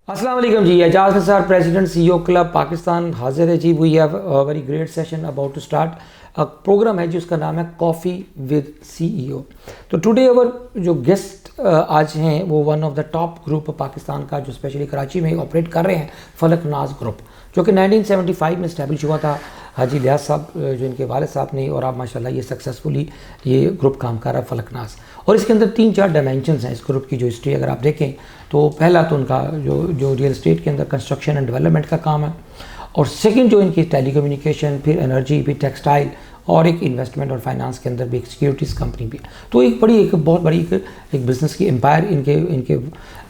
अस्सलाम वालेकुम जी। Ejaz Nisar, president CEO club Pakistan हाजिर है जी। We have a very great session about to start. Program है जिसका नाम है कॉफ़ी विद CEO। तो टुडे अवर जो गेस्ट आज हैं वो one of the top group Pakistan का जो स्पेशली कराची में ऑपरेट कर रहे हैं, फलकनाज ग्रुप, जो कि 1975 में इस्टेब्लिश हुआ था हाजी इलियास साहब जो इनके वालिद साहब ने, और आप माशाल्लाह ये सक्सेसफुली ये ग्रुप काम कर रहा है फलकनाज। और इसके अंदर 3-4 डायमेंशंस हैं इस ग्रुप की जो हिस्ट्री अगर आप देखें तो पहला तो उनका जो रियल एस्टेट के अंदर कंस्ट्रक्शन एंड डेवलपमेंट का काम है, और सेकंड जो इनकी टेलीकम्युनिकेशन, फिर एनर्जी, फिर टेक्सटाइल, और एक इन्वेस्टमेंट और फाइनेंस के अंदर भी एक सिक्योरिटीज़ कंपनी भी। तो एक बहुत बड़ी एक बिज़नेस की एम्पायर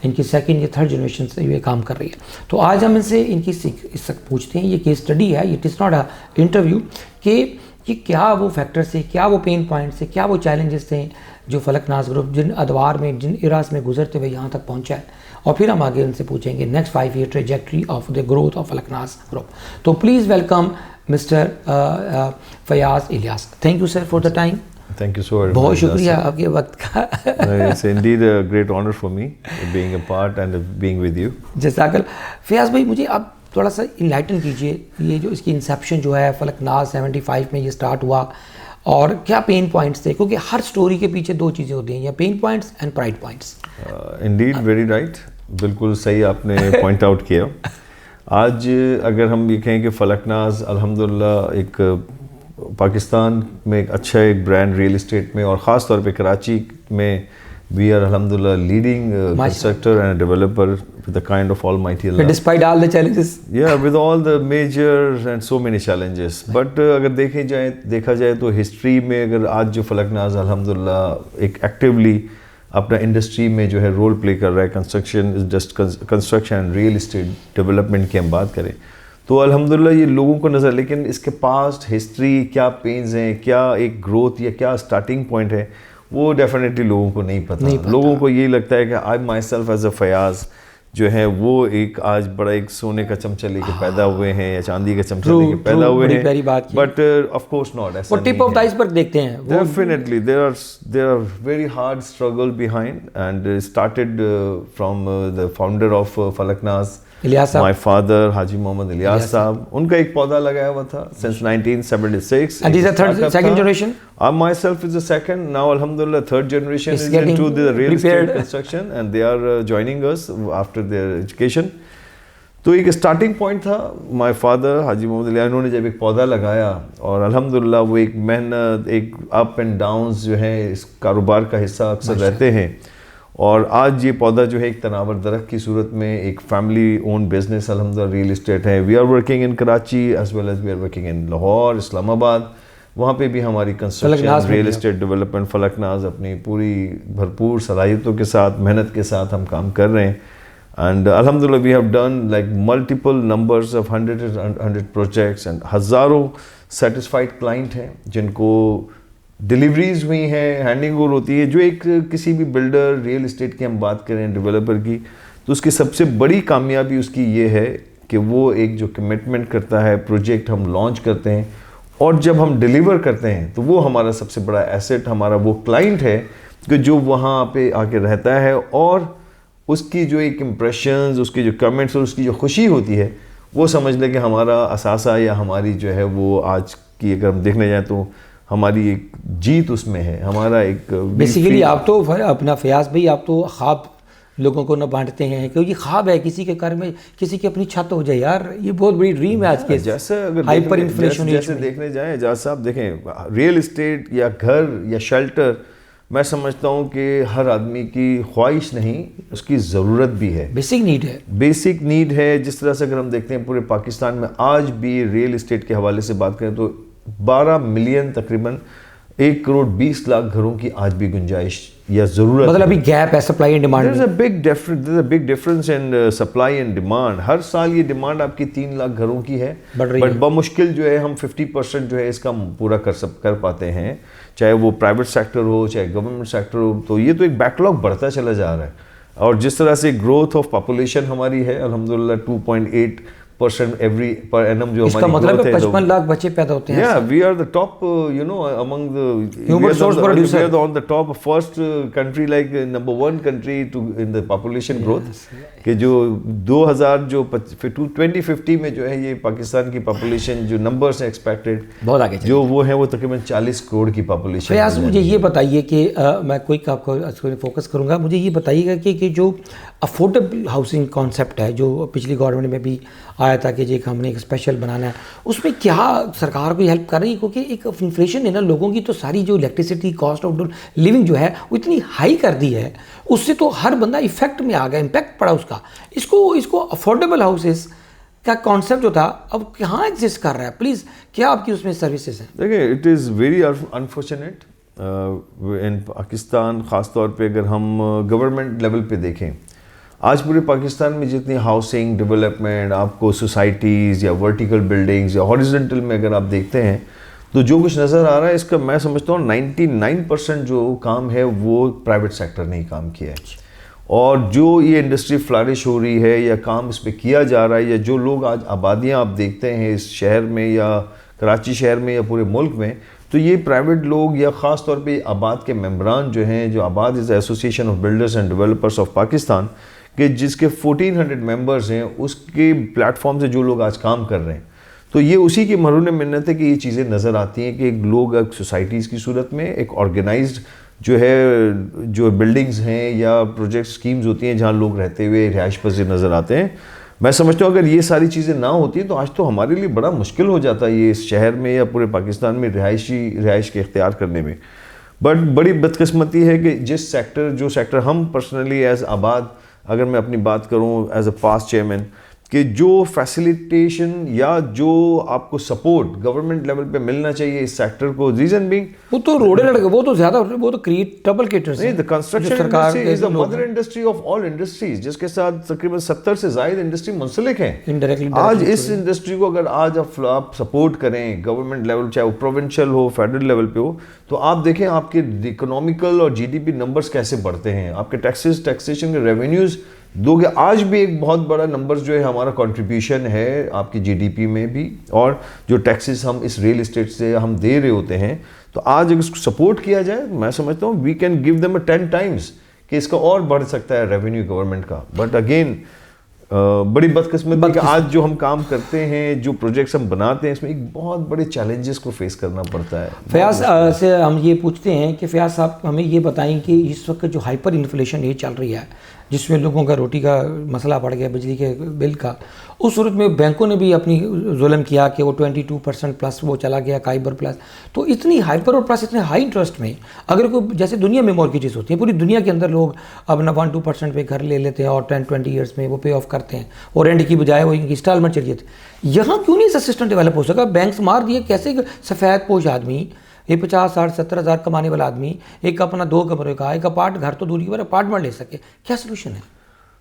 इनकी सेकंड या थर्ड जनरेशन से ये काम कर रही है। तो आज हम इनसे इनकी इस पूछते हैं, ये केस स्टडी है, it is not a interview, कि क्या वो फैक्टर्स थे, क्या वो पेन पॉइंट्स थे, क्या वो चैलेंजेस थे जो फलकनाज ग्रुप जिन अदवार में, जिन इरास में गुजरते हुए यहाँ तक पहुँचा है। और फिर हम आगे उनसे पूछेंगे next 5 year trajectory of the growth of Falaknaz group. तो please welcome mister Fayaz Ilyas. Thank you sir for the time. Thank you so much. बहुत शुक्रिया आपके वक्त का। It's indeed a great honor for me being a part and being with you. जज़ाकल। Fayaz भाई, मुझे आप थोड़ा सा इनलाइटन कीजिए, ये जो इसकी इंसेप्शन जो है फलकनाज 75 में ये स्टार्ट हुआ, और क्या पेन पॉइंट्स थे, क्योंकि हर स्टोरी के पीछे 2 चीज़ें होती हैं, या pen points and pride points. Indeed, very right. बिल्कुल सही आपने पॉइंट आउट किया। आज अगर हम ये कहें कि फलकनाज अल्हम्दुलिल्लाह एक पाकिस्तान में एक अच्छा एक ब्रांड रियल एस्टेट में, और ख़ास तौर पे कराची में वी आर अल्हम्दुलिल्लाह leading constructor and developer with the kind of almighty Allah, despite all the challenges, या with all the major and so many challenges. But अगर देखा जाए तो हिस्ट्री में अगर आज जो फलकनाज अल्हम्दुलिल्लाह एक एक्टिवली अपना इंडस्ट्री में जो है रोल प्ले कर रहा है, construction and real estate development की हम बात करें तो अल्हम्दुलिल्लाह ये लोगों को नज़र, लेकिन इसके पास्ट हिस्ट्री क्या पेन्स हैं, क्या एक ग्रोथ या क्या स्टार्टिंग पॉइंट है, वो डेफिनेटली लोगों को नहीं पता। लोगों को ये लगता है कि I myself as a Fayaz जो है वो एक आज बड़ा एक सोने का चमचा लेके पैदा हुए हैं या चांदी का चमचा लेके पैदा हुए हैं, बट ऑफ कोर्स नॉट। ऐसा वो टिप ऑफ द आइसबर्ग देखते हैं। Definitely there are very hard struggle behind, and started from the founder of Falaknaz, my father Haji Mohammad Ilyas sahab. उनका एक पौधा लगाया हुआ था since 1976। And these are second generation? I myself is the second. Now alhamdulillah third generation is into the real estate construction and they are joining us after their education. तो एक starting point था my father Haji Mohammad Ilyas, उन्होंने जब एक पौधा लगाया, और अल्हम्दुलिल्लाह वो एक मेहनत, एक अप एंड डाउन्स जो है इस कारोबार का हिस्सा अक्सर रहते हैं। और आज ये पौधा जो है एक तनावर दरख्त की सूरत में एक फैमिली ओन बिजनेस अल्हम्दुलिल्लाह रियल एस्टेट है। We are working in Karachi as well as we are working in Lahore, Islamabad, वहाँ पे भी हमारी कंस्ट्रक्शन रियल एस्टेट डेवलपमेंट फलकनाज अपनी पूरी भरपूर सलाहियतों के साथ, मेहनत के साथ हम काम कर रहे हैं। एंड अल्हम्दुलिल्लाह we have done like multiple numbers of 100 projects and हज़ारों सेटिस्फाइड क्लाइंट हैं जिनको डिलीवरीज हुई हैं, हैंडिंग ओवर होती है। जो एक किसी भी बिल्डर रियल एस्टेट की हम बात करें, डेवलपर की, तो उसकी सबसे बड़ी कामयाबी उसकी ये है कि वो एक जो कमिटमेंट करता है, प्रोजेक्ट हम लॉन्च करते हैं और जब हम डिलीवर करते हैं तो वो हमारा सबसे बड़ा एसेट, हमारा वो क्लाइंट है कि जो वहाँ पे आके रहता है, और उसकी जो एक इम्प्रेशंस, उसकी जो कमेंट्स और उसकी जो खुशी होती है, वो समझ लें कि हमारा असासा या हमारी जो है वो आज की अगर हम देखने जाएँ तो हमारी एक जीत उसमें है, हमारा एक बेसिकली। आप तो अपना फयाज भाई, आप तो ख्वाब लोगों को न बांटते हैं, क्योंकि ख्वाब है किसी के घर में किसी की अपनी छत हो जाए यार, ये बहुत बड़ी ड्रीम है आज के जैसे अगर हाइपर इन्फ्लेशन जैसे देखने जाएं एजाज साहब, देखें रियल एस्टेट या घर या शेल्टर, मैं समझता हूँ कि हर आदमी की ख्वाहिश नहीं, उसकी ज़रूरत भी है, बेसिक नीड है, बेसिक नीड है। जिस तरह से अगर हम देखते हैं पूरे पाकिस्तान में आज भी रियल एस्टेट के हवाले से बात करें तो 12 मिलियन तकरीबन 1 करोड़ 20 लाख घरों की आज भी गुंजाइश या ज़रूरत, मतलब अभी गैप है supply and demand. There's a big difference in supply and demand. हर साल ये डिमांड आपकी 3 लाख घरों की है, बट बमुश्किल जो है हम 50% जो है इसका पूरा कर पाते हैं, चाहे वो प्राइवेट सेक्टर हो चाहे गवर्नमेंट सेक्टर हो। तो ये तो एक बैकलॉग बढ़ता चला जा रहा है, और जिस तरह से ग्रोथ ऑफ पॉपुलेशन हमारी है अल्हम्दुलिल्लाह 2.8 परसेंट एवरी पर एनम जो इसका मतलब है 55 लाख बच्चे पैदा होते हैं। Yeah, we are the top, among the human source producer. We are on the top first country, like number one country in the population growth. कि जो 2050 में जो है ये पाकिस्तान की पॉपुलेशन जो नंबर्स हैं एक्सपेक्टेड बहुत आगे जो वो है वो तकरीबन 40 करोड़ की पॉपुलेशन। प्रयास मुझे ये बताइए कि मैं कोई आपको फोकस करूंगा, मुझे ये बताइएगा कि जो अफोर्डेबल हाउसिंग कॉन्सेप्ट है जो पिछली गवर्नमेंट में भी आया था कि जी हमने एक स्पेशल बनाना है, उसमें क्या सरकार को हेल्प कर रही है? क्योंकि एक इन्फ्लेशन है ना, लोगों की तो सारी जो इलेक्ट्रिसिटी कॉस्ट ऑफ लिविंग जो है वो इतनी हाई कर दी है, उससे तो हर बंदा इफेक्ट में आ गया, इम्पैक्ट पड़ा उसका। इसको अफोर्डेबल हाउसेस का कॉन्सेप्ट जो था अब कहाँ एग्जिस्ट कर रहा है? प्लीज़ क्या आपकी उसमें सर्विसेज हैं? देखिए, इट इज़ वेरी अनफॉर्चुनेट इन पाकिस्तान, ख़ास तौर पे अगर हम गवर्नमेंट लेवल पे देखें, आज पूरे पाकिस्तान में जितनी हाउसिंग डेवलपमेंट आपको सोसाइटीज़ या वर्टिकल बिल्डिंग्स या हॉरिजॉन्टल में अगर आप देखते हैं तो जो कुछ नज़र आ रहा है इसका मैं समझता हूँ 99% जो काम है वो प्राइवेट सेक्टर ने ही काम किया है। और जो ये इंडस्ट्री फ्लरिश हो रही है या काम इस पर किया जा रहा है या जो लोग आज आबादियाँ आप देखते हैं इस शहर में या कराची शहर में या पूरे मुल्क में, तो ये प्राइवेट लोग या ख़ास तौर पे आबाद के मेंबरान जो हैं, जो आबाद is association of builders and developers of Pakistan कि जिसके 1400 मेंबर्स हैं, उसके प्लेटफॉर्म से जो लोग आज काम कर रहे हैं, तो ये उसी की मरून मिन्नत है कि ये चीज़ें नज़र आती हैं कि लोग सोसाइटीज़ की सूरत में एक ऑर्गेनाइज्ड जो है जो बिल्डिंग्स हैं या प्रोजेक्ट स्कीम्स होती हैं जहाँ लोग रहते हुए रिहाइश पज़ीर नज़र आते हैं। मैं समझता हूँ अगर ये सारी चीज़ें ना होती तो आज तो हमारे लिए बड़ा मुश्किल हो जाता है ये इस शहर में या पूरे पाकिस्तान में रिहाइश के इख्तियार करने में। बट बड़ी बदकिस्मती है कि जो सेक्टर हम पर्सनली एज आबाद, अगर मैं अपनी बात करूं एज अ पास्ट चेयरमैन, कि जो फैसिलिटेशन या जो आपको सपोर्ट गवर्नमेंट लेवल पे मिलना चाहिए इस सेक्टर को, रीजन बीइंग वो तो रोडे लड़के वो तो ज्यादा वो तो क्रिएट ट्रबल क्रिएटर्स नहीं, the construction industry is the mother industry of all industries, जिसके साथ तकरीबन 70 से ज़ायद इंडस्ट्री मुंसलिक हैं इनडायरेक्टली। आज इस इंडस्ट्री को अगर आज आप सपोर्ट करें गवर्नमेंट लेवल, चाहे वो प्रोविंशियल हो फेडरल लेवल पे हो, तो आप देखें आपके इकोनॉमिकल और जीडीपी नंबर्स कैसे बढ़ते हैं, आपके टैक्सेशन के रेवेन्यूज दोगे। आज भी एक बहुत बड़ा नंबर्स जो है हमारा कंट्रीब्यूशन है आपकी जीडीपी में भी, और जो टैक्सेस हम इस रियल एस्टेट से हम दे रहे होते हैं, तो आज अगर इसको सपोर्ट किया जाए मैं समझता हूँ we can give them 10 times कि इसका और बढ़ सकता है रेवेन्यू गवर्नमेंट का। बट अगेन बड़ी बदकिस्मती कि आज जो हम काम करते हैं, जो प्रोजेक्ट्स हम बनाते हैं, इसमें एक बहुत बड़े चैलेंजेस को फेस करना पड़ता है। फयाज से हम ये पूछते हैं कि फयाज साहब हमें ये बताएं कि इस वक्त जो हाइपर इन्फ्लेशन ये चल रही है जिसमें लोगों का रोटी का मसला पड़ गया, बिजली के बिल का, उस सूरत में बैंकों ने भी अपनी जुल्म किया कि वो 22% प्लस वो चला गया काइबर प्लस। तो इतनी हाइपर और प्लस इतने हाई इंटरेस्ट में अगर कोई जैसे दुनिया में मॉर्गेजेस होती हैं, पूरी दुनिया के अंदर लोग अपना 1-2% पे घर ले लेते हैं और 10-20 ईयर्स में वो पे ऑफ करते हैं और रेंट की बजाय वो इनकी इंस्टॉलमेंट चाहिए थे। यहाँ क्यों नहीं ऐसा सिस्टम डेवलप हो सका? बैंक्स मार दिए, कैसे सफ़ेद पोश आदमी, ये 50-60-70 हज़ार कमाने वाला आदमी एक अपना 2 कमरे का एक घर तो दूरी पर अपार्टमेंट ले सके, क्या सोल्यूशन है?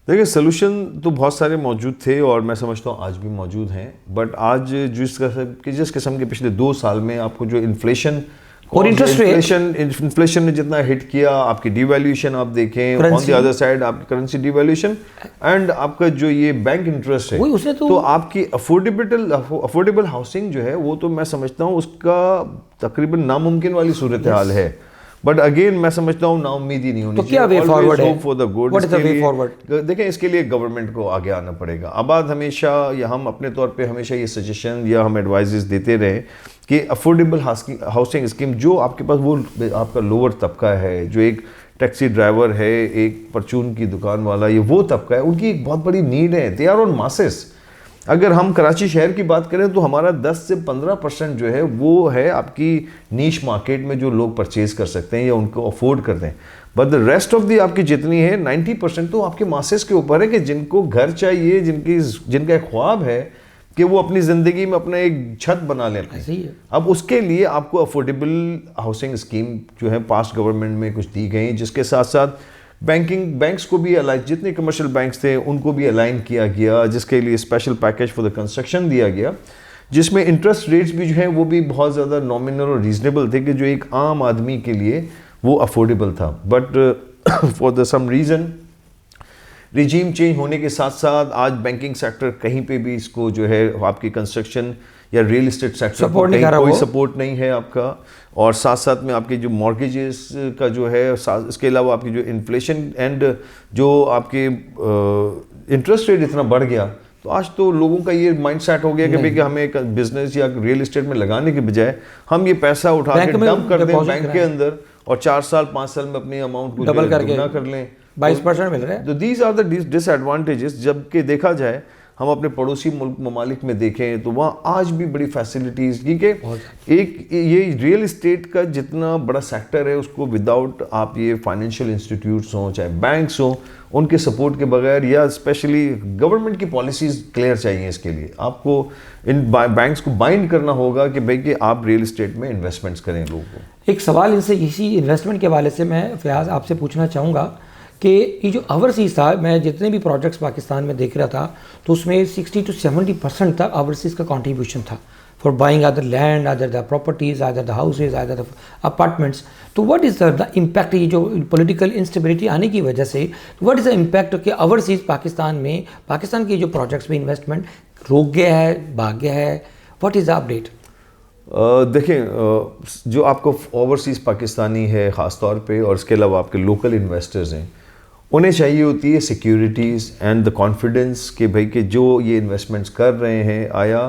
देखिए, सोल्यूशन तो बहुत सारे मौजूद थे और मैं समझता हूँ आज भी मौजूद हैं। बट आज जिस किस्म के पिछले 2 साल में आपको जो इन्फ्लेशन और इन्फ्लेशन ने जितना हिट किया, आपकी डिवैल्यूएशन आप देखें, ऑन द अदर साइड आपकी करेंसी डिवैल्यूएशन एंड आपका जो ये बैंक इंटरेस्ट है, तो आपकी अफोर्डेबल हाउसिंग जो है वो तो मैं समझता हूँ उसका तकरीबन नामुमकिन वाली सूरत हाल है। बट अगेन मैं समझता हूँ नाउम्मीद ही नहीं होनी चाहिए। तो क्या वे फॉरवर्ड है? For the good. What is the way forward? देखें, इसके लिए गवर्नमेंट को आगे आना पड़ेगा। आबाद हमेशा या हम अपने तौर पे हमेशा ये सजेशन या हम एडवाइजेस देते रहे कि अफोर्डेबल हाउसिंग स्कीम जो आपके पास वो आपका लोअर तबका है, जो एक टैक्सी ड्राइवर है, एक परचून की दुकान वाला, ये वो तबका है, उनकी एक बहुत बड़ी नीड है। They are on masses. अगर हम कराची शहर की बात करें तो हमारा 10 से 15% जो है वो है आपकी नीश मार्केट में जो लोग परचेज कर सकते हैं या उनको अफोर्ड करते हैं। But the rest of the आपकी जितनी है 90% तो आपके मासेस के ऊपर है कि जिनको घर चाहिए, जिनका एक ख्वाब है कि वो अपनी ज़िंदगी में अपना एक छत बना लेते हैं। अब उसके लिए आपको अफोर्डेबल हाउसिंग स्कीम जो है पास्ट गवर्नमेंट में कुछ दी गई, जिसके साथ साथ बैंक्स को भी अलाइन, जितने कमर्शियल बैंक्स थे उनको भी अलाइन किया गया, जिसके लिए special package for the construction दिया गया, जिसमें इंटरेस्ट रेट्स भी जो हैं वो भी बहुत ज़्यादा नॉमिनल और रीजनेबल थे कि जो एक आम आदमी के लिए वो अफोर्डेबल था। But for the some reason regime change होने के साथ साथ आज बैंकिंग सेक्टर कहीं पे भी इसको जो है आपकी कंस्ट्रक्शन या रियल एस्टेट सेक्टर सपोर्ट कहीं कोई सपोर्ट नहीं है आपका। और साथ साथ में आपके जो मॉर्गेजेस का जो है, इसके अलावा आपकी जो इन्फ्लेशन एंड जो आपके इंटरेस्ट रेट इतना बढ़ गया, तो आज तो लोगों का ये माइंड सेट हो गया कि भाई कि हमें एक बिजनेस या रियल एस्टेट में लगाने के बजाय हम ये पैसा उठा के डंप कर दें बैंक के अंदर और 4 साल 5 साल में अपनी अमाउंट को डबल करके कर लें, 22% मिल रहा है। तो दीज आर द डिसएडवांटेजेस। जबकि देखा जाए हम अपने पड़ोसी मुल्क ममालिक में देखें तो वहाँ आज भी बड़ी फैसिलिटीज़, क्योंकि एक ये रियल इस्टेट का जितना बड़ा सेक्टर है उसको विदाउट आप ये फाइनेंशियल इंस्टीट्यूट्स हों चाहे बैंक्स हों, उनके सपोर्ट के बगैर या स्पेशली गवर्नमेंट की पॉलिसीज़ क्लियर चाहिए। इसके लिए आपको इन बैंक्स को बाइंड करना होगा कि भाई कि आप रियल इस्टेट में इन्वेस्टमेंट्स करें लोगों को। एक सवाल इनसे इसी इन्वेस्टमेंट के हवाले से मैं फयाज आपसे पूछना चाहूँगा कि ये जो ओवरसीज़ था, मैं जितने भी प्रोजेक्ट्स पाकिस्तान में देख रहा था तो उसमें 60 to 70% तक ओवरसीज़ का कंट्रीब्यूशन था for buying other land, other the properties, other the houses, other the apartments. तो व्हाट इज़ द इम्पैक्ट, ये जो पॉलिटिकल इंस्टेबिलिटी आने की वजह से व्हाट इज़ द इम्पैक्ट कि ओवरसीज़ पाकिस्तान में, पाकिस्तान के जो प्रोजेक्ट्स में इन्वेस्टमेंट रुक गया है, भाग गया है, व्हाट इज़ द अपडेट? देखें, जो आपको ओवरसीज़ पाकिस्तानी है ख़ास तौर पे और इसके अलावा आपके लोकल इन्वेस्टर्स हैं, उन्हें चाहिए होती है सिक्योरिटीज़ एंड द कॉन्फिडेंस कि भाई कि जो ये इन्वेस्टमेंट्स कर रहे हैं, आया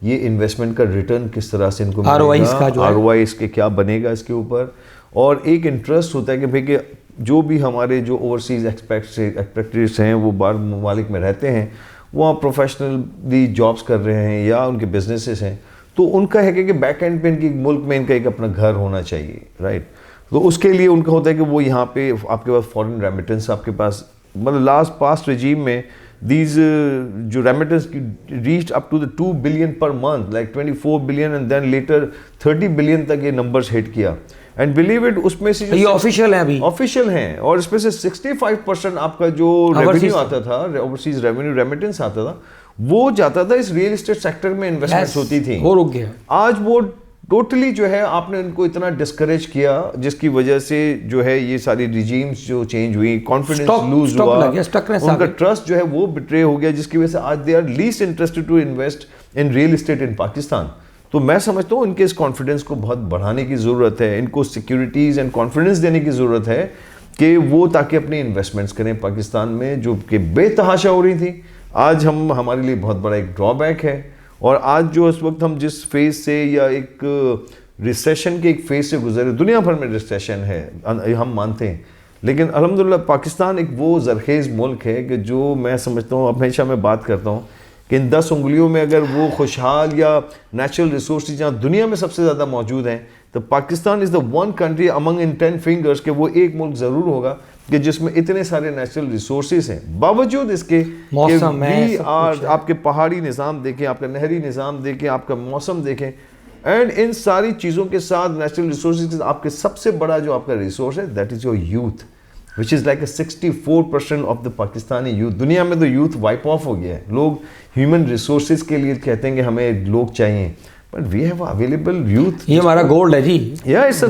ये इन्वेस्टमेंट का रिटर्न किस तरह से इनको मिलेगा, आरओआई इसके क्या बनेगा इसके ऊपर। और एक इंटरेस्ट होता है कि भाई कि जो भी हमारे जो ओवरसीज़ एक्सपेक्टेट्स हैं वो बाहर ममालिक में रहते हैं, वहाँ प्रोफेशनली जॉब्स कर रहे हैं या उनके बिजनेसेस हैं, तो उनका है कि बैक एंड पे इनकी मुल्क में इनका एक अपना घर होना चाहिए, राइट। तो उसके लिए उनका होता है कि वो यहाँ पे आपके पास फॉरेन रेमिटेंस आपके पास, मतलब पास्ट रिजीम में दीज जो रेमिटेंस की reached up to the 2 billion per month, like 24 billion and then later 30 billion तक ये नंबर्स हिट किया। एंड बिलीव इट, उसमें से ये ऑफिशियल है, अभी ऑफिशियल हैं, और इसमें से 65% आपका जो रेवेन्यू आता था, ओवरसीज रेवेन्यू रेमिटेंस आता था, वो जाता था इस रियल एस्टेट सेक्टर में इन्वेस्टमेंट्स होती थी। वो रुक गया। आज वो टोटली जो है आपने इनको इतना डिस्करेज किया जिसकी वजह से जो है ये सारी रिजीम्स जो चेंज हुई, कॉन्फिडेंस लूज हुआ, उनका ट्रस्ट जो है वो बिट्रे हो गया, जिसकी वजह से आज they are least interested to invest in real estate in Pakistan. तो मैं समझता हूँ इनके इस कॉन्फिडेंस को बहुत बढ़ाने की ज़रूरत है, इनको सिक्योरिटीज़ एंड कॉन्फिडेंस देने की ज़रूरत है कि वो ताकि अपनी इन्वेस्टमेंट्स करें पाकिस्तान में, जो कि बेतहाशा हो रही थी। आज हमारे लिए बहुत बड़ा एक ड्रॉबैक है। और आज जो इस वक्त हम जिस फेज से या एक रिसेशन के एक फेज से गुजरे, दुनिया भर में रिसेशन है हम मानते हैं, लेकिन अल्हम्दुलिल्लाह पाकिस्तान एक वो ज़रखेज़ मुल्क है कि जो मैं समझता हूँ, हमेशा मैं बात करता हूँ कि इन 10 उंगलियों में अगर वो खुशहाल या नेचुरल रिसोर्स जहाँ दुनिया में सबसे ज़्यादा मौजूद हैं, तो Pakistan is the one country among in 10 fingers के वो एक मुल्क ज़रूर होगा कि जिसमें इतने सारे नेचुरल रिसोर्सेज हैं, बावजूद इसके मौसम है, आपके पहाड़ी निज़ाम देखें, आपका नहरी निज़ाम देखें, आपका मौसम देखें, एंड इन सारी चीज़ों के साथ नेचुरल रिसोर्सेज आपके सबसे बड़ा जो आपका रिसोर्स है that is your youth, which is like 64% of the Pakistani youth. दुनिया में तो यूथ वाइप ऑफ हो गया है, लोग ह्यूमन रिसोर्सेज के लिए कहते हैं कि हमें लोग चाहिए, but we have available youth. ये हमारा गोल्ड है जी, या इट्स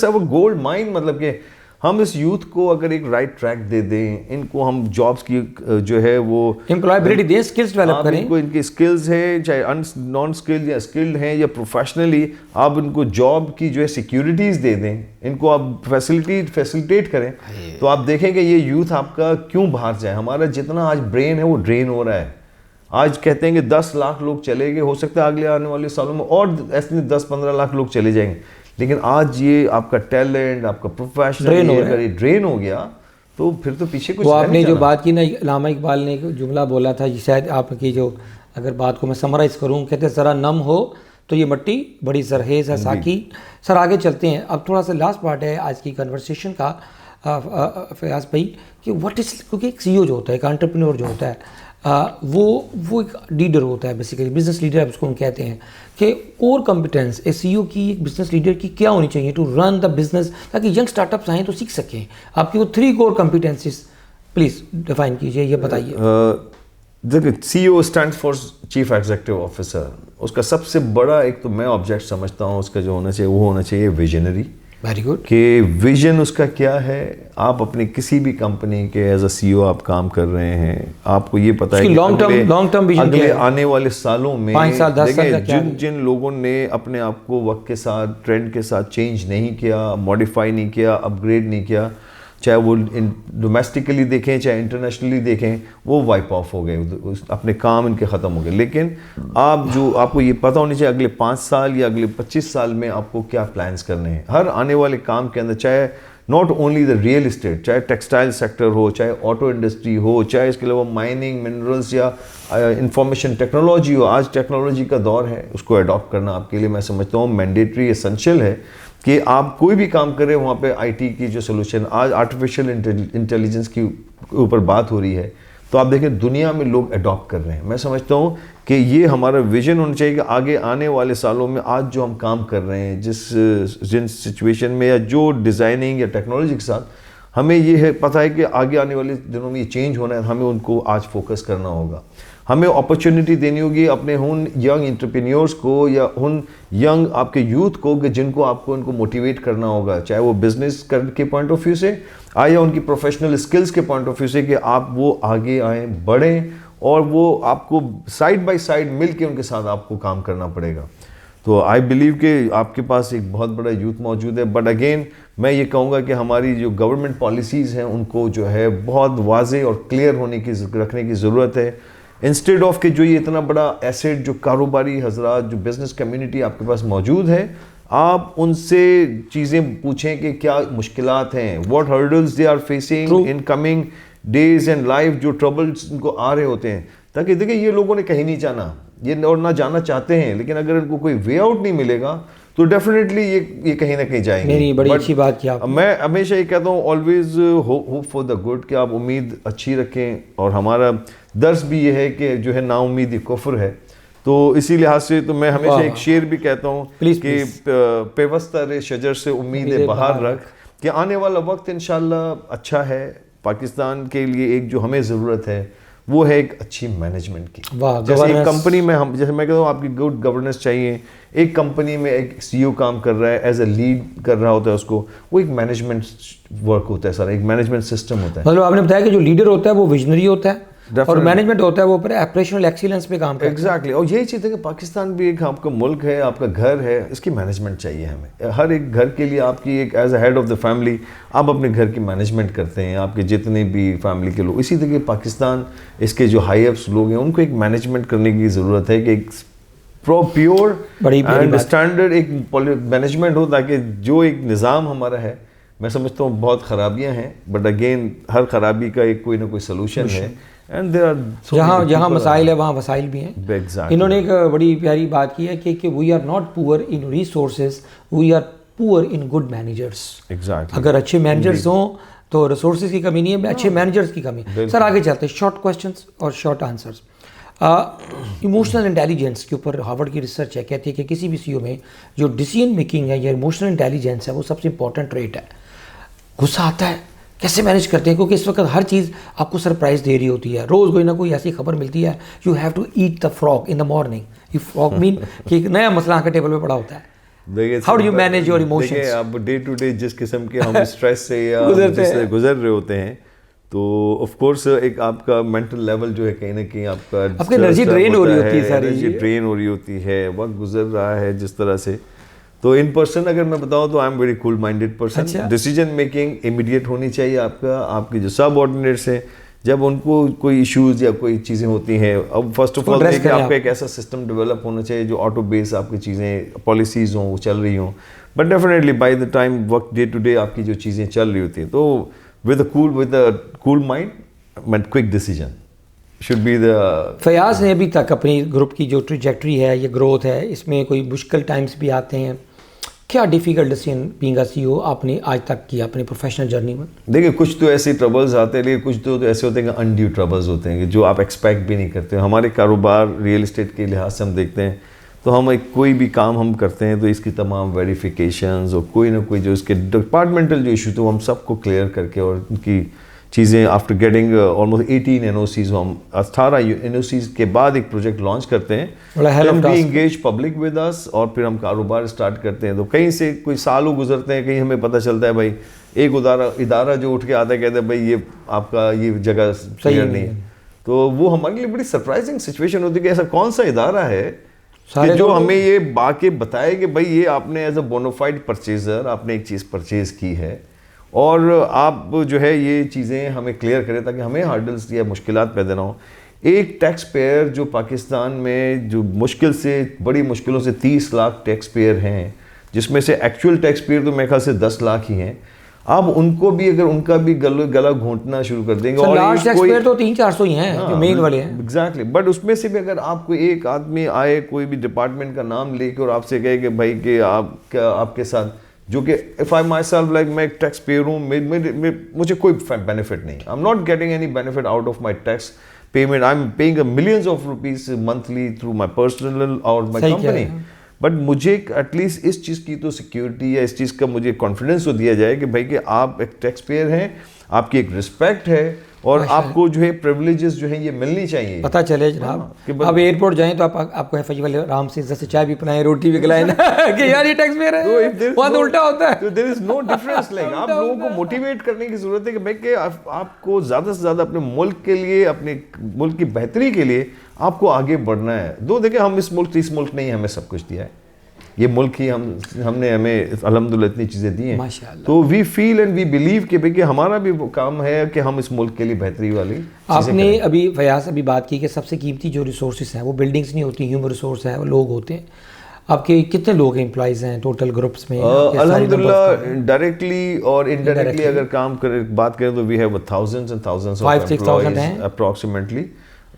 अ गोल्ड माइन, मतलब कि हम इस यूथ को अगर एक राइट ट्रैक दे दें, इनको हम जॉब्स की जो है वो एम्प्लॉयबिलिटी दें, स्किल्स डेवलप करें, इनको इनकी स्किल्स हैं, चाहे नॉन स्किल्ड या स्किल्ड हैं या प्रोफेशनली, आप इनको जॉब की जो है सिक्योरिटीज़ दे दें, इनको आप फैसिलिटेट करें, तो आप देखें कि ये यूथ आपका क्यों बाहर जाए। हमारा जितना आज ब्रेन है वो ड्रेन हो रहा है। आज कहते हैं कि 10 लाख लोग चले गए, हो सकता है अगले आने वाले सालों में और ऐसे 10-15 लाख लोग चले जाएंगे, लेकिन आज ये आपका टैलेंट, आपका प्रोफेशनल अगर ये ड्रेन हो गया तो फिर तो पीछे कुछ वो आपने जो बात की ना, अल्लामा इकबाल ने एक जुमला बोला था, शायद आपकी जो अगर बात को मैं समराइज़ करूँ, कहते ज़रा नम हो तो ये मट्टी बड़ी जरखेज़ है साकी। सर आगे चलते हैं, अब थोड़ा सा लास्ट पार्ट है आज की कन्वर्सेशन का फयाज भाई, कि व्हाट इज़, क्योंकि एक CEO जो होता है, एक एंटरप्रेन्योर जो होता है, वो एक लीडर होता है, बेसिकली बिजनेस लीडर उसको हम कहते हैं, कि कोर कॉम्पिटेंस ए CEO की, एक बिजनेस लीडर की क्या होनी चाहिए टू रन द बिजनेस, ताकि यंग स्टार्टअप्स आएँ तो सीख सकें। आपकी वो 3 कोर कॉम्पिटेंसीज प्लीज़ डिफाइन कीजिए, ये बताइए। देखिए, CEO stands for chief executive officer. उसका सबसे बड़ा एक तो मैं ऑब्जेक्ट समझता हूँ उसका जो होना चाहिए वो होना चाहिए विजनरी, वेरी गुड कि विजन उसका क्या है। आप अपनी किसी भी कंपनी के एज अ सीईओ आप काम कर रहे हैं, आपको ये पता है कि लॉन्ग टर्म विजन अगले आने वाले सालों में 5 साल 10 साल का जिन लोगों ने अपने आप को वक्त के साथ ट्रेंड के साथ चेंज नहीं किया, मॉडिफाई नहीं किया, अपग्रेड नहीं किया, चाहे वो डोमेस्टिकली देखें चाहे इंटरनेशनली देखें, वो वाइप ऑफ हो गए, अपने काम इनके ख़त्म हो गए। लेकिन आपको ये पता होनी चाहिए अगले 5 साल या अगले 25 साल में आपको क्या प्लान्स करने हैं। हर आने वाले काम के अंदर, चाहे not only the real estate, चाहे टेक्सटाइल सेक्टर हो, चाहे ऑटो इंडस्ट्री हो, चाहे इसके अलावा माइनिंग, मिनरल्स या इंफॉर्मेशन टेक्नोलॉजी हो। आज टेक्नोलॉजी का दौर है, उसको अडॉप्ट करना आपके लिए मैं समझता हूँ मैंडेटरी एसेंशियल है कि आप कोई भी काम करें वहाँ पे आईटी की जो सोल्यूशन, आज आर्टिफिशियल इंटेलिजेंस की ऊपर बात हो रही है, तो आप देखें दुनिया में लोग अडॉप्ट कर रहे हैं। मैं समझता हूँ कि ये हमारा विजन होना चाहिए कि आगे आने वाले सालों में आज जो हम काम कर रहे हैं, जिन सिचुएशन में या जो डिज़ाइनिंग या टेक्नोलॉजी के साथ, हमें ये है पता है कि आगे आने वाले दिनों में ये चेंज होना है, हमें उनको आज फोकस करना होगा। हमें अपॉर्चुनिटी देनी होगी अपने उन यंग एंटरप्रेन्योर्स को या उन यंग आपके यूथ को कि जिनको आपको उनको मोटिवेट करना होगा, चाहे वो बिजनेस के पॉइंट ऑफ व्यू से आए या उनकी प्रोफेशनल स्किल्स के पॉइंट ऑफ व्यू से, कि आप वो आगे आएँ, बढ़ें, और वो आपको साइड बाय साइड मिल के उनके साथ आपको काम करना पड़ेगा। तो आई बिलीव कि आपके पास एक बहुत बड़ा यूथ मौजूद है। बट अगेन मैं ये कहूँगा कि हमारी जो गवर्नमेंट पॉलिसीज़ हैं उनको जो है बहुत वाज़े और क्लियर रखने की ज़रूरत है। इंस्टेड ऑफ कि जो ये इतना बड़ा एसेट जो कारोबारी हजरात, जो बिजनेस कम्युनिटी आपके पास मौजूद है, आप उनसे चीज़ें पूछें कि क्या मुश्किलात हैं, what hurdles they are facing in coming days and life, जो ट्रबल्स इनको आ रहे होते हैं। ताकि देखिए ये लोगों ने कहीं नहीं जाना, ये और ना जाना चाहते हैं, लेकिन अगर इनको कोई वे आउट नहीं मिलेगा तो डेफिनेटली ये कहीं ना कहीं जाएंगे। नहीं, बड़ी अच्छी बात की आपने। मैं हमेशा ये कहता हूँ always hope for the good, कि आप उम्मीद अच्छी रखें। और हमारा दर्स भी ये है कि जो है नाउम्मीद कुफ्र है, तो इसी लिहाज से तो मैं हमेशा एक शेर भी कहता हूँ कि पेवस्तर शजर से उम्मीद बाहर रख, कि आने वाला वक्त इंशाल्लाह अच्छा है। पाकिस्तान के लिए एक जो हमें ज़रूरत है वो है एक अच्छी मैनेजमेंट की। जैसे एक कंपनी में हम, जैसे मैं कहता हूँ आपकी गुड गवर्नेंस चाहिए। एक कंपनी में एक सीईओ काम कर रहा है, एज ए लीड कर रहा होता है उसको, वो एक मैनेजमेंट वर्क होता है, सारा एक मैनेजमेंट सिस्टम होता है। मतलब आपने बताया कि जो लीडर होता है वो विजनरी होता है और मैनेजमेंट होता है वो पर ऑपरेशनल एक्सीलेंस पे काम करता है। एग्जैक्टली। और यही चीज़ है कि पाकिस्तान भी एक आपका मुल्क है, आपका घर है, इसकी मैनेजमेंट चाहिए हमें। हर एक घर के लिए आपकी एक as a head of the family आप अपने घर की मैनेजमेंट करते हैं, आपके जितने भी फैमिली के लोग। इसी तरह पाकिस्तान, इसके जो हाई अप्स लोग हैं, उनको एक मैनेजमेंट करने की ज़रूरत है कि एक प्योर एंड स्टैंडर्ड एक मैनेजमेंट हो, ताकि जो एक निज़ाम हमारा है, मैं समझता हूँ बहुत ख़राबियाँ हैं, बट अगेन हर खराबी का एक कोई ना कोई सोल्यूशन है। एंड देयर आर जहाँ मसाइल है वहाँ वसाइल भी हैं। Exactly. इन्होंने एक बड़ी प्यारी बात की है कि we are not poor in resources, we are poor in good managers. Exactly. अगर अच्छे मैनेजर्स हों तो रिसोर्सेज की कमी नहीं है, अच्छे मैनेजर्स की कमी। सर आगे चलते हैं, शॉर्ट क्वेश्चंस और शॉर्ट आंसर्स। इमोशनल इंटेलिजेंस के ऊपर हार्वर्ड की रिसर्च है, कहती है कि किसी भी सीईओ में जो डिसीजन मेकिंग है या इमोशनल इंटेलिजेंस है वो सबसे इंपॉर्टेंट ट्रेट है। गुस्सा आता है, कैसे मैनेज करते हैं? क्योंकि इस वक्त हर चीज़ आपको सरप्राइज दे रही होती है, रोज़ कोई ना कोई ऐसी खबर मिलती है, you have to eat the frog in the morning. ये फ्रॉग मीन कि एक नया मसला आकर टेबल पे पड़ा होता है। How do you manage your emotions? अब डे टू डे जिस किस्म के हम स्ट्रेस से या जिससे गुजर रहे होते हैं, तो ऑफ कोर्स एक आपका मेंटल लेवल जो है कहीं ना कहीं आपकी एनर्जी ड्रेन हो रही होती है, सारी एनर्जी ड्रेन हो रही होती है, वक्त गुजर रहा है जिस तरह से। तो इन पर्सन अगर मैं बताऊं तो आई am very cool minded person. Decision making immediate होनी चाहिए आपकी जो सब ऑर्डिनेट्स हैं, जब उनको कोई इश्यूज या कोई चीज़ें होती हैं, अब फर्स्ट ऑफ ऑल देखिए आपका एक ऐसा सिस्टम डेवलप होना चाहिए जो ऑटो बेस आपकी चीज़ें पॉलिसीज हों, वो चल रही हों। But definitely by the time वक्त डे टू डे आपकी जो चीज़ें चल रही होती हैं, तो with a cool mind and quick decision should be the. Fayaz ने अभी तक अपनी ग्रुप की जो ट्रैजेक्टरी है या ग्रोथ है, इसमें कोई मुश्किल टाइम्स भी आते हैं, क्या difficult decision being a CEO आपने आज तक किया अपनी प्रोफेशनल जर्नी में? देखिए कुछ तो ऐसे ट्रबल्स आते हैं, लेकिन कुछ तो ऐसे होते हैं कि अनड्यू ट्रबल्स होते हैं जो आप एक्सपेक्ट भी नहीं करते। हमारे कारोबार रियल इस्टेट के लिहाज से हम देखते हैं तो हम कोई भी काम हम करते हैं तो इसकी तमाम वेरिफिकेशंस और कोई ना कोई जो इसके डिपार्टमेंटल जो इशू तो हम सबको क्लियर करके और उनकी चीज़ें आफ्टर गेटिंग ऑलमोस्ट 18 NOCs, हम 18 NOCs के बाद एक प्रोजेक्ट लॉन्च करते हैं, we engage public with us और फिर हम कारोबार स्टार्ट करते हैं। तो कहीं से कोई सालों गुजरते हैं, कहीं हमें पता चलता है भाई एक इदारा जो उठ के आता है कहता है भाई ये आपका ये जगह क्लियर नहीं है, तो वो हमारे लिए बड़ी सरप्राइजिंग सिचुएशन होती है कि ऐसा कौन सा इदारा है कि जो हमें ये बाके बताए कि भाई ये आपने एज अ बोनाफाइड परचेजर आपने एक चीज़ परचेज की है और आप जो है ये चीज़ें हमें क्लियर करें ताकि हमें हार्डल्स या मुश्किलात पैदा ना हो। एक टैक्स पेयर जो पाकिस्तान में जो बड़ी मुश्किलों से 30 लाख टैक्स पेयर हैं, जिसमें से एक्चुअल टैक्स पेयर तो मेरे ख्याल से 10 लाख ही हैं, अब उनको भी अगर उनका भी गला घोंटना शुरू कर देंगे और लार्ज टैक्स पेयर तो 300-400 ही हैं जो मेन वाले हैं। एग्जैक्टली, बट उसमें से भी अगर आपको एक आदमी आए कोई भी डिपार्टमेंट का नाम लेके और आपसे कहे कि भाई कि आपके साथ जो कि if I my self like मैं एक टैक्स पेयर हूँ, मुझे कोई बेनिफिट नहीं, I am not getting any benefit out of my tax payment, I am paying millions of rupees monthly through my personal और माई कंपनी, बट मुझे at least इस चीज़ की तो सिक्योरिटी या इस चीज़ का मुझे कॉन्फिडेंस तो दिया जाए कि भाई कि आप एक टैक्स पेयर हैं, आपकी एक रिस्पेक्ट है और आपको जो है प्रिविलेजेस जो है ये मिलनी चाहिए। पता चले जनाब, अब एयरपोर्ट जाएं तो आपको एफआई वाले आराम से इज्जत से चाय भी पिलाएं, रोटी भी खिलाएं कि यार ये टैक्स पेयर है, वहाँ तो उल्टा होता है। तो there is no difference, like आप लोगों को मोटिवेट करने की जरूरत है कि भाई कि आपको ज़्यादा से ज़्यादा अपने मुल्क के लिए, अपने मुल्क की बेहतरी के लिए आपको आगे बढ़ना है। देखिए हम इस मुल्क नहीं हमें सब कुछ दिया है, ये मुल्क ही हमने हमें अल्हम्दुलिल्लाह इतनी चीज़ें दी हैं, तो we feel and we believe कि भाई कि हमारा भी वो काम है कि हम इस मुल्क के लिए बेहतरी वाली। आपने अभी फयाज अभी बात की कि सबसे कीमती जो रिसोर्सेज हैं वो बिल्डिंग्स नहीं होती, ह्यूमन रिसोर्स है, वो लोग होते हैं। आपके कितने लोग एम्प्लॉइज़ हैं टोटल ग्रुप्स में? अल्हम्दुलिल्लाह डायरेक्टली और इनडायरेक्टली अगर बात करें तो we have thousands and thousands of employees approximately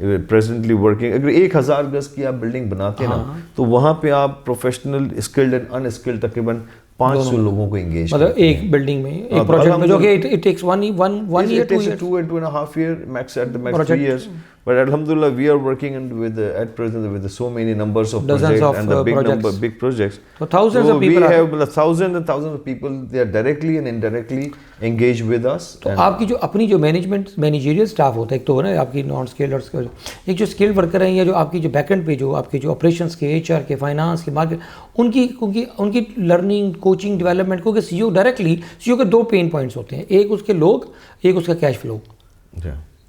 presently working. अगर 1000 गज की आप बिल्डिंग बनाते हैं ना, तो वहाँ पे आप प्रोफेशनल, स्किल्ड एंड अनस्किल्ड तकरीबन 500 लोगों को एंगेज, मतलब एक बिल्डिंग में, एक प्रोजेक्ट में, जो कि it takes one year, 2 and a half year max, at the max 3 years. But alhamdulillah we are working at present with so many numbers of projects and the big projects. So thousands of people, we have thousands and thousands of people, they are directly and indirectly engaged with us. तो आपकी जो अपनी जो managerial staff होता है, एक तो हो ना आपकी नॉन स्किल्ड और एक जो स्किल्ड वर्कर हैं, या जो आपकी जो बैकएंड पे जो आपके जो ऑपरेशंस के, HR के, फाइनेंस के, मार्केट, उनकी लर्निंग, कोचिंग, डेवलपमेंट, क्योंकि सीईओ के 2 पेन पॉइंट्स होते हैं, एक उसके लोग, एक उसका कैश फ्लो।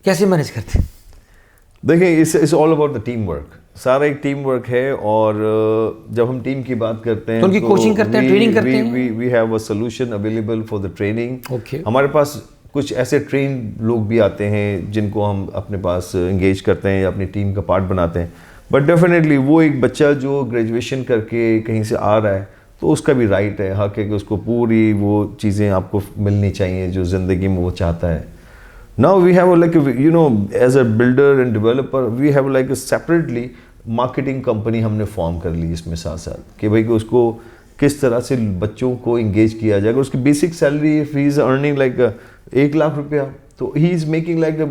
कैसे मैनेज करते हैं? देखिए it's all about the team work, सारा एक टीम वर्क है। और जब हम टीम की बात करते हैं तो उनकी कोचिंग करते हैं, ट्रेनिंग करते हैं, we have a solution available for the training. हमारे पास कुछ ऐसे ट्रेन लोग भी आते हैं जिनको हम अपने पास इंगेज करते हैं या अपनी टीम का पार्ट बनाते हैं। बट डेफिनेटली वो एक बच्चा जो ग्रेजुएशन करके कहीं से आ रहा है तो उसका भी राइट है, हक है कि उसको पूरी वो चीज़ें आपको मिलनी चाहिए जो ज़िंदगी में वो चाहता है। Now we have like as a builder and developer we have like a separately marketing company हमने फॉर्म कर ली इसमें साथ कि भाई कि उसको किस तरह से बच्चों को इंगेज किया जाएगा। उसकी basic salary if he is earning like 1 lakh रुपया, तो he is making like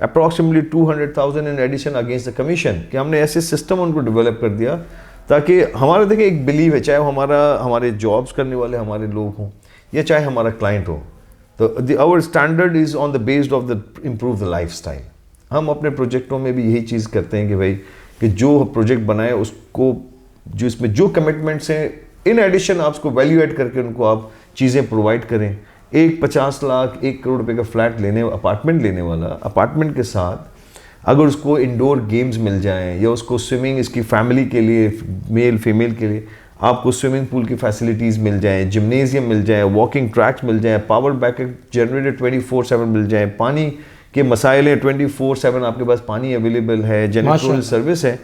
approximately 200,000 in addition against the commission। कि हमने ऐसे सिस्टम उनको डेवलप कर दिया ताकि हमारा देखिए एक बिलीव है, चाहे वो हमारे जॉब्स करने वाले हमारे लोग हों या चाहे हमारा क्लाइंट हो, तो our standard is on the based of the improve the lifestyle। हम अपने प्रोजेक्टों में भी यही चीज़ करते हैं कि भाई कि जो प्रोजेक्ट बनाए उसको जो इसमें जो कमिटमेंट्स हैं इन एडिशन आप उसको वैल्यू ऐड करके उनको आप चीज़ें प्रोवाइड करें। एक 50 लाख 1 करोड़ रुपए का फ्लैट अपार्टमेंट लेने वाला अपार्टमेंट के साथ अगर उसको इंडोर गेम्स मिल जाएं या उसको स्विमिंग इसकी फैमिली के लिए मेल फीमेल के लिए आपको स्विमिंग पूल की फैसिलिटीज़ मिल जाएं, जिम्नेजियम मिल जाए, वॉकिंग ट्रैक्स मिल जाएं, पावर बैकअप जनरेटर 24/7 मिल जाए, पानी के मसाइल हैं 24/7 आपके पास पानी अवेलेबल है, जेनेटोरियल सर्विस है।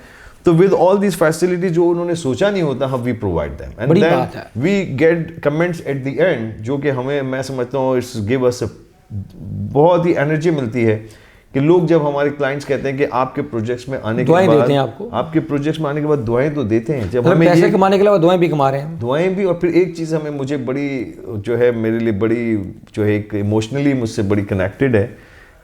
तो विद ऑल दीज फैसिलिटीज जो उन्होंने सोचा नहीं होता, हम we provide them and then we get comments at the end जो कि हमें, मैं समझता हूँ इट्स गिव अस बहुत ही एनर्जी मिलती है कि लोग जब हमारे क्लाइंट्स कहते हैं कि आपके प्रोजेक्ट्स में आने के बाद देते हैं आपके प्रोजेक्ट्स में आने के बाद दुआएं तो देते हैं, जब हमें पैसे कमाने के अलावा दुआएं भी कमा रहे हैं, दुआएं भी। और फिर एक चीज़ हमें मुझे बड़ी जो है मेरे लिए बड़ी जो है एक इमोशनली मुझसे बड़ी कनेक्टेड है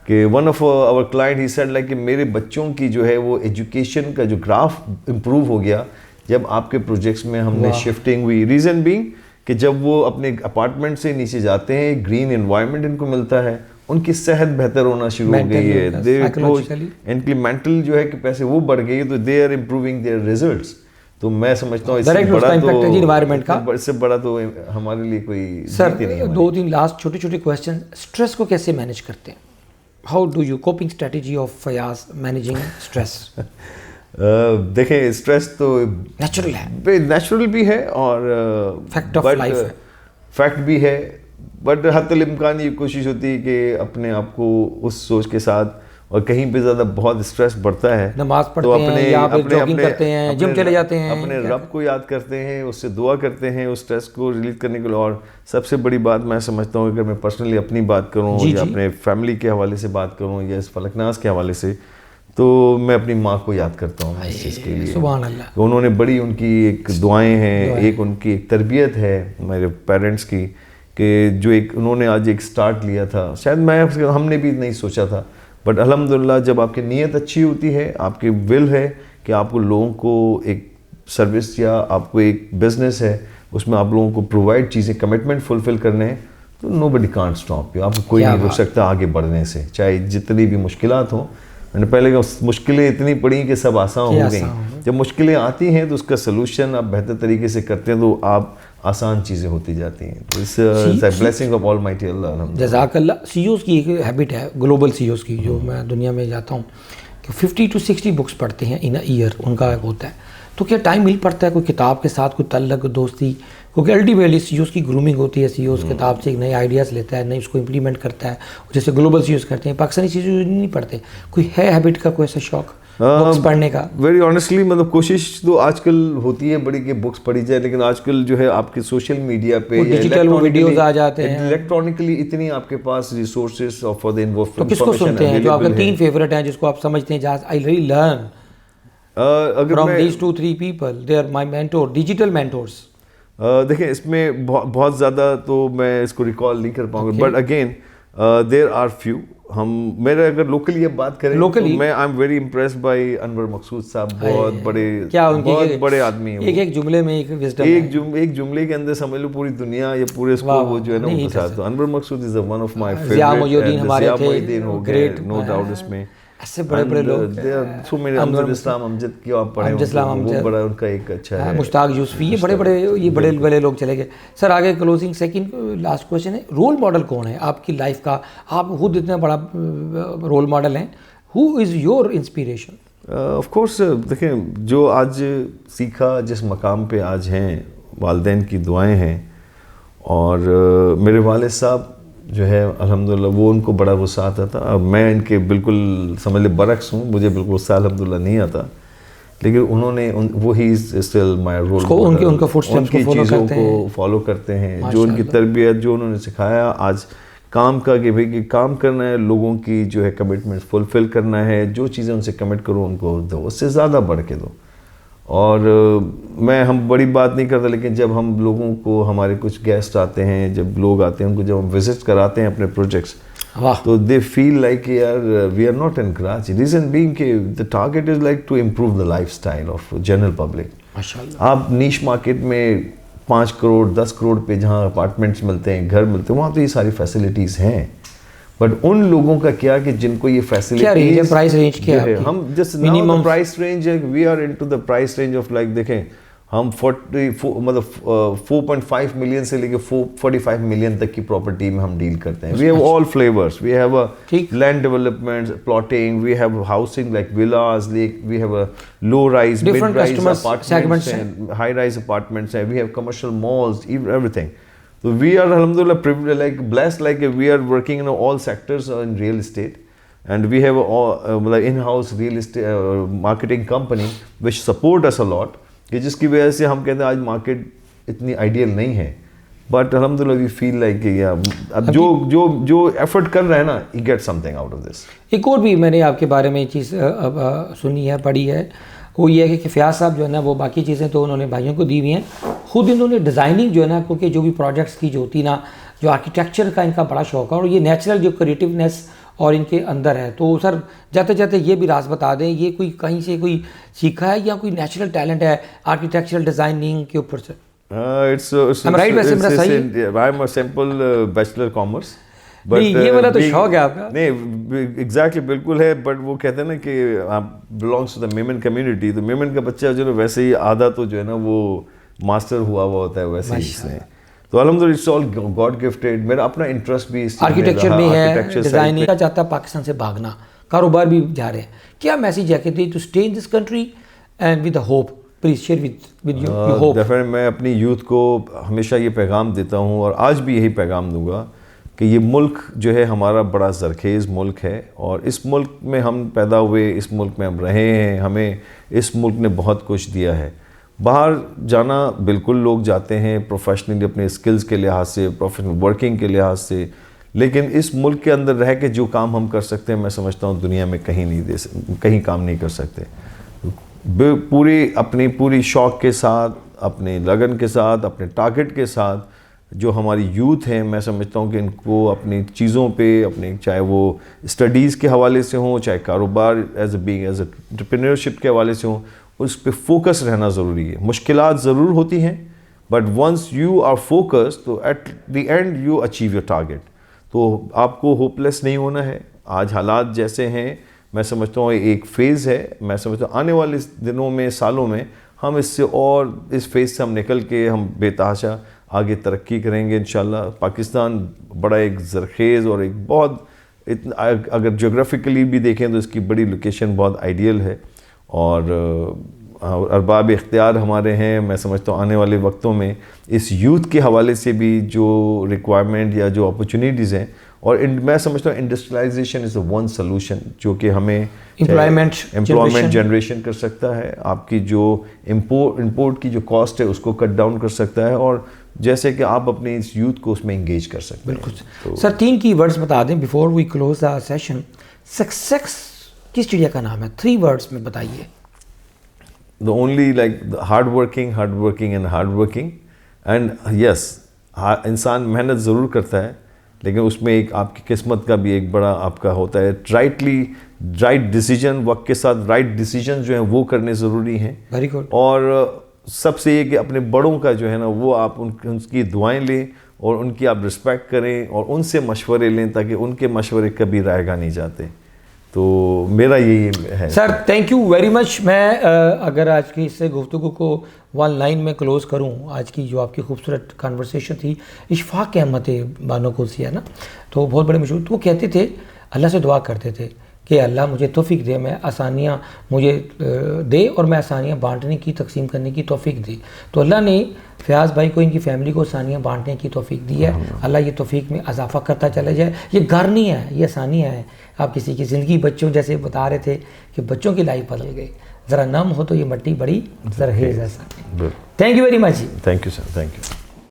कि one of our client he said like कि मेरे बच्चों की जो है वो एजुकेशन का जो ग्राफ इम्प्रूव हो गया जब आपके प्रोजेक्ट्स में हमने शिफ्टिंग हुई। रीज़न बीइंग कि जब वो अपने अपार्टमेंट से नीचे जाते हैं ग्रीन एनवायरनमेंट इनको मिलता है, उनकी सेहत बेहतर होना शुरू हो गई है, इनकी मेंटल जो है कि पैसे वो बढ़ गई है, तो they are improving their results. तो मैं समझता हूँ इससे बड़ा तो हमारे लिए कोई सर नहीं है। 2-3 लास्ट छोटे क्वेश्चन, स्ट्रेस को कैसे मैनेज करते हैं? How do you coping strategy of Fayaz managing stress? देखें, स्ट्रेस तो नेचुरल भी है और फैक्ट ऑफ लाइफ है, फैक्ट भी है, बट हद इम्कान ये कोशिश होती है कि अपने आप को उस सोच के साथ, और कहीं पे ज़्यादा बहुत स्ट्रेस बढ़ता है नमाज पढ़ते तो हैं या जॉगिंग करते हैं, जिम चले जाते हैं, अपने रब को याद करते हैं, उससे दुआ करते हैं उस स्ट्रेस को रिलीज करने के लिए। और सबसे बड़ी बात मैं समझता हूँ, अगर मैं पर्सनली अपनी बात करूँ या अपने फैमिली के हवाले से बात करूँ या इस फलकनाज के हवाले से, तो मैं अपनी माँ को याद करता हूँ इस चीज़ के लिए। सुभान अल्लाह। उन्होंने बड़ी, उनकी एक दुआएं हैं, एक उनकी एक तरबियत है मेरे पेरेंट्स की, कि जो एक उन्होंने आज एक स्टार्ट लिया था, शायद हमने भी नहीं सोचा था, बट अल्हम्दुलिल्लाह जब आपकी नीयत अच्छी होती है, आपकी विल है कि आपको लोगों को एक सर्विस या आपको एक बिजनेस है उसमें आप लोगों को प्रोवाइड चीज़ें, कमिटमेंट फुलफिल करने हैं, तो नोबडी कांट स्टॉप यू। आपको कोई नहीं रोक सकता आगे बढ़ने से, चाहे जितनी भी मुश्किलात हों। मैंने पहले कहा मुश्किलें इतनी पड़ी कि सब आसान हो गई। जब मुश्किलें आती हैं तो उसका सलूशन आप बेहतर तरीके से करते हैं तो आप आसान चीज़ें होती जाती हैं। It's blessing of almighty Allah. जज़ाकल्लाह। सीईओज़ की एक हैबिट है, ग्लोबल सीईओज़ की, जो मैं दुनिया में जाता हूँ, कि 50 to 60 बुक्स पढ़ते हैं इन अ ईयर, उनका होता है। तो क्या टाइम मिल पड़ता है कोई किताब के साथ, कोई तल्लक दोस्ती? क्योंकि अल्टीमेटली सीईओज़ की ग्रूमिंग होती है, सीईओज़ किताब से एक नए आइडियाज़ लेता है, नई उसको इम्प्लीमेंट करता है, जैसे ग्लोबल सीईओज़ करते हैं। पाकिस्तानी सीईओज़ नहीं पढ़ते। कोई है हैबिट का कोई ऐसा शौक बुक्स पढ़ने का? वेरी ऑनेस्टली, मतलब कोशिश तो आजकल होती है बड़ी कि बुक्स पढ़ी जाए, लेकिन आजकल जो है आपके सोशल मीडिया पे डिजिटल वीडियोस आ जाते हैं, इलेक्ट्रॉनिकली इतनी आपके पास रिसोर्सेज फॉर द इन्फॉर्मेशन। तो किसको सुनते हैं? जो आपके 3 फेवरेट हैं जिसको आप समझते हैं, जहाँ I really learn from these 2-3 people, they are my mentor, digital mentors? देखिए, इसमें बहुत ज़्यादा तो मैं इसको रिकॉल नहीं कर पाऊंगा, but again there are few. मेरे अगर लोकली अब बात करें तो मैं I am very impressed by Anwar Maqsood sahab. बहुत बड़े आदमी हैं। एक जुमले में एक विजडम, एक जुमले के अंदर समझ लो पूरी दुनिया या पूरे इसको वो जो है ना वो बता दो। Anwar Maqsood is one of my favourite. Zia हमारे थे, ग्रेट, नो डाउट इसमें। ऐसे बड़े लोग, सो मेरे अमजद इस्लाम अमजद की आप पढ़े, वो बड़ा उनका एक अच्छा है, मुश्ताक यूसुफी, ये बड़े लोग चले गए। सर आगे क्लोजिंग, सेकंड लास्ट क्वेश्चन है, रोल मॉडल कौन है आपकी लाइफ का? आप खुद इतना बड़ा रोल मॉडल हैं, who is your inspiration? Of course देखें, जो आज सीखा, जिस मकाम पे आज हैं, वालिदैन की दुआएं हैं, और मेरे वालिद साहब जो है अल्हम्दुलिल्लाह वो उनको बड़ा गुस्सा आता था। अब मैं इनके बिल्कुल समझ ले बरक्स हूँ, मुझे बिल्कुल गुस्सा अल्हम्दुलिल्लाह नहीं आता, लेकिन उन्होंने वो ही स्टिल माय रोल मॉडल, उनके फुटस्टेप्स को चीज़ों को फॉलो करते हैं, जो उनकी तरबियत, जो उन्होंने सिखाया आज काम का, कि भाई कि काम करना है, लोगों की जो है कमिटमेंट फुलफिल करना है, जो चीज़ें उनसे कमिट करो उनको दो, उससे ज़्यादा बढ़ के दो। और हम बड़ी बात नहीं करते, लेकिन जब हम लोगों को, हमारे कुछ गेस्ट आते हैं, जब लोग आते हैं, उनको जब हम विजिट कराते हैं अपने प्रोजेक्ट्स, तो दे फील लाइक यार we are not in Karachi. Reason being कि the target is like to improve the lifestyle of general public. माशाल्लाह। आप नीश मार्केट में 5 करोड़ 10 करोड़ पे जहाँ अपार्टमेंट्स मिलते हैं, घर मिलते हैं, वहाँ तो ये सारी फैसिलिटीज़ हैं, बट उन लोगों का क्या कि जिनको ये फैसिलिटीज, प्राइस रेंज क्या है? हम just minimum price range, we are into the price range of like, देखें हम 4.5 मिलियन से लेके 45 मिलियन तक की प्रॉपर्टी में हम डील करते हैं। We have all flavours, we have a land development, plotting, we have housing like villas, we have a low rise, mid rise apartments, high rise apartments हैं, we have commercial malls, everything. So we are alhamdulillah privileged, like blessed, like we are working in all sectors in real estate, and we have like in-house real estate marketing company which support us a lot, कि जिसकी वजह से हम कहते हैं आज market इतनी ideal नहीं है, but alhamdulillah we feel like अब जो एफर्ट कर रहे हैं ना, you get something out of this। एक और भी मैंने आपके बारे में चीज़ सुनी है, पढ़ी है, वो ये है कि फ़याज़ साहब जो है ना, वो बाकी चीज़ें तो उन्होंने भाइयों को दी हुई हैं, खुद इन्होंने डिज़ाइनिंग जो है ना, क्योंकि जो भी प्रोजेक्ट्स की जो होती ना, जो आर्किटेक्चर का इनका बड़ा शौक है, और ये नेचुरल जो क्रिएटिवनेस और इनके अंदर है। तो सर जाते जाते ये भी राज बता दें, ये कोई कहीं से कोई सीखा है या कोई नेचुरल टैलेंट है आर्किटेक्चरल डिज़ाइनिंग के ऊपर से? I'm right, वैसे मेरा सही है? I'm a simple bachelor commerce नहीं ये वाला तो शौक है आपका। नहीं एग्जैक्टली बिल्कुल है, बट वो कहते हैं ना कि आप belongs to the Memon community, तो मेमन का बच्चा जो है वैसे ही आधा तो जो है ना वो मास्टर हुआ होता है वैसे ही इसमें। तो अल्हम्दुलिल्लाह इट्स ऑल गॉड गिफ्टेड। मेरा अपना इंटरेस्ट भी इस आर्किटेक्चर में है, डिजाइनिंग का चाहता पाकिस्तान से भागना, कारोबार भी जा रहे हैं, क्या मैसेज है कि to stay in this country and with hope? Please share with your hope. Definitely मैं अपनी यूथ को हमेशा ये पैगाम देता हूँ और आज भी यही पैगाम दूंगा कि ये मुल्क जो है हमारा बड़ा ज़रखेज़ मुल्क है, और इस मुल्क में हम पैदा हुए, इस मुल्क में हम रहे हैं, हमें इस मुल्क ने बहुत कुछ दिया है। बाहर जाना बिल्कुल लोग जाते हैं प्रोफेशनली अपने स्किल्स के लिहाज से, प्रोफेशनल वर्किंग के लिहाज से, लेकिन इस मुल्क के अंदर रह के जो काम हम कर सकते हैं मैं समझता हूँ दुनिया में कहीं काम नहीं कर सकते। अपनी पूरी शौक़ के साथ, अपने लगन के साथ, अपने टारगेट के साथ जो हमारी यूथ हैं, मैं समझता हूँ कि इनको अपनी चीज़ों पे, अपने चाहे वो स्टडीज़ के हवाले से हों, चाहे कारोबार एज एंटरप्रेन्योरशिप के हवाले से हों, उस पर फोकस रहना ज़रूरी है। मुश्किलात ज़रूर होती हैं, but once you are focus तो at the end you achieve your target. तो आपको होपलेस नहीं होना है। आज हालात जैसे हैं मैं समझता हूँ एक फ़ेज़ है, मैं समझता हूँ आने वाले दिनों में, सालों में हम इससे और इस फेज़ से हम निकल के हम बेतहाशा आगे तरक्की करेंगे इंशाल्लाह। पाकिस्तान बड़ा एक ज़रखेज़ और एक बहुत अगर जोग्राफिकली भी देखें तो इसकी बड़ी लोकेशन बहुत आइडियल है, और अरबाब इख्तियार हमारे हैं। मैं समझता हूँ आने वाले वक्तों में इस यूथ के हवाले से भी जो रिक्वायरमेंट या जो अपॉर्चुनिटीज़ हैं, और मैं समझता हूँ industrialisation is the one solution जो कि हमें एम्प्लॉयमेंट जनरेशन कर सकता है, आपकी जो इंपोर्ट की जो कॉस्ट है उसको कट डाउन कर सकता है, और जैसे कि आप अपने इस यूथ को उसमें इंगेज कर सकते हैं। बिल्कुल तो सर 3 की वर्ड्स बता दें before we close the session. Success किस चिड़िया का नाम है? 3 वर्ड्स में बताइए। The only like hard working and hard working and yes, इंसान मेहनत ज़रूर करता है, लेकिन उसमें एक आपकी किस्मत का भी एक बड़ा आपका होता है। राइट डिसीजन, वक्त के साथ राइट डिसीजन जो हैं वो करने ज़रूरी हैं। Very good. और सबसे ये कि अपने बड़ों का जो है ना वो आप उनकी दुआएं लें और उनकी आप रिस्पेक्ट करें और उनसे मशवरे लें, ताकि उनके मशवरे कभी रायगा नहीं जाते। तो मेरा यही है sir. Thank you very much. मैं अगर आज की इससे गुफ्तगू को 1 लाइन में क्लोज़ करूं, आज की जो आपकी खूबसूरत कन्वर्सेशन थी, इशफाक अहमद बानो कुर्सी है ना, तो बहुत बड़े मशहूर, तो वो कहते थे, अल्लाह से दुआ करते थे कि अल्लाह मुझे तौफीक दे, मैं आसानियाँ मुझे दे और मैं आसानियाँ बांटने की, तकसीम करने की तौफीक दे। तो अल्लाह ने फ़याज़ भाई को, इनकी फ़ैमिली को आसानियाँ बांटने की तौफीक दी है। अल्लाह ये तौफीक में इजाफ़ा करता चला जाए। ये घर नहीं है, ये आसानियाँ है। आप किसी की ज़िंदगी, बच्चों जैसे बता रहे थे कि बच्चों की लाइफ बदल गई, ज़रा नम हो तो ये मट्टी बड़ी ज़रखेज़ है। Thank you very much. Thank you sir, thank you.